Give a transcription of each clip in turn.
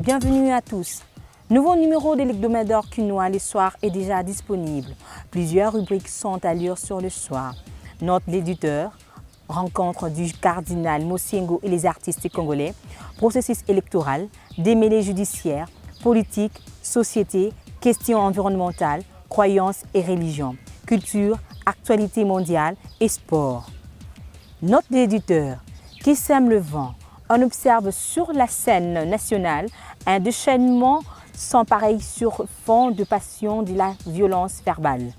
Bienvenue à tous. Nouveau numéro de l'hebdomadaire Quinois le soir est déjà disponible. Plusieurs rubriques sont à lire sur le soir. Note l'éditeur, rencontre du cardinal Mosengo et les artistes congolais, processus électoral, démêlés judiciaires, politique, société, questions environnementales, croyances et religion, culture, actualité mondiale et sport. Note l'éditeur, qui sème le vent. On observe sur la scène nationale un déchaînement sans pareil sur fond de passion de la violence verbale.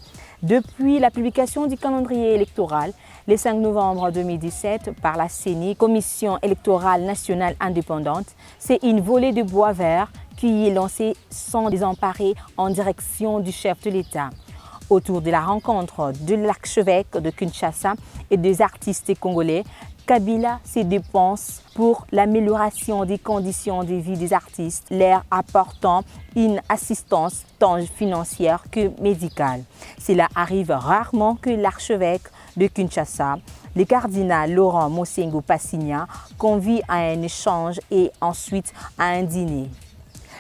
Depuis la publication du calendrier électoral, le 5 novembre 2017, par la CENI, Commission électorale nationale indépendante, c'est une volée de bois vert qui est lancée sans désemparer en direction du chef de l'État. Autour de la rencontre de l'archevêque de Kinshasa et des artistes congolais, Kabila se dépense pour l'amélioration des conditions de vie des artistes, leur apportant une assistance tant financière que médicale. Cela arrive rarement que l'archevêque de Kinshasa, le cardinal Laurent Mosengo Passigna, convie à un échange et ensuite à un dîner.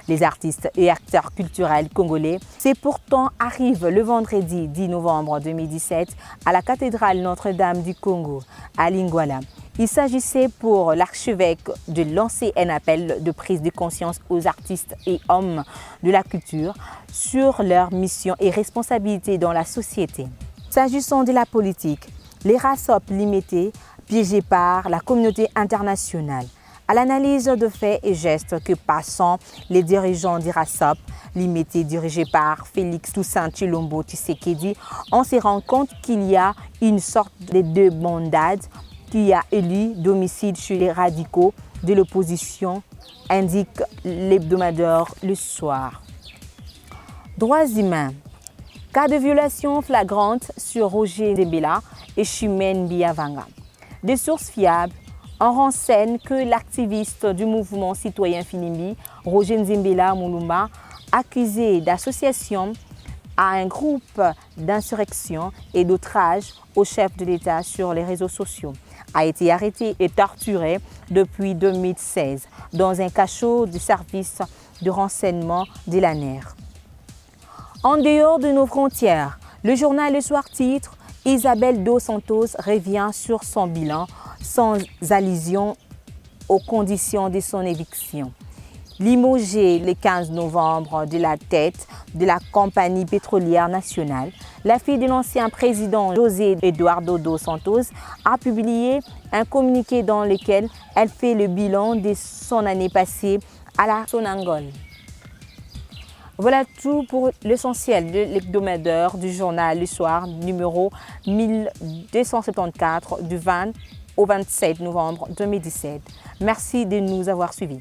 Les artistes et acteurs culturels congolais, c'est pourtant arrive le vendredi 10 novembre 2017 à la cathédrale Notre-Dame du Congo, à Lingwala. Il s'agissait pour l'archevêque de lancer un appel de prise de conscience aux artistes et hommes de la culture sur leurs missions et responsabilités dans la société. S'agissant de la politique, les RASOP limités piégés par la communauté internationale. À l'analyse de faits et gestes que passant les dirigeants du RASOP, limités dirigés par Félix Toussaint Tshilombo Tshisekedi, on se rend compte qu'il y a une sorte de débandade qui a élu d'homicide chez les radicaux de l'opposition, indique l'hebdomadaire Le Soir. Droits humains. Cas de violation flagrante sur Roger Nzembela et Chimène Biavanga. Des sources fiables on renseigne que l'activiste du mouvement citoyen Filimbi, Roger Nzembela Mulumba, accusé d'association à un groupe d'insurrection et d'outrage au chef de l'État sur les réseaux sociaux, a été arrêté et torturé depuis 2016 dans un cachot du service de renseignement de l'ANER. En dehors de nos frontières, le journal Le Soir titre « Isabelle Dos Santos revient sur son bilan sans allusion aux conditions de son éviction. » Limogée le 15 novembre de la tête de la compagnie pétrolière nationale, la fille de l'ancien président José Eduardo Dos Santos a publié un communiqué dans lequel elle fait le bilan de son année passée à la Sonangol. Voilà tout pour l'essentiel de l'hebdomadaire du journal Le Soir, numéro 1274 du 20 au 27 novembre 2017. Merci de nous avoir suivis.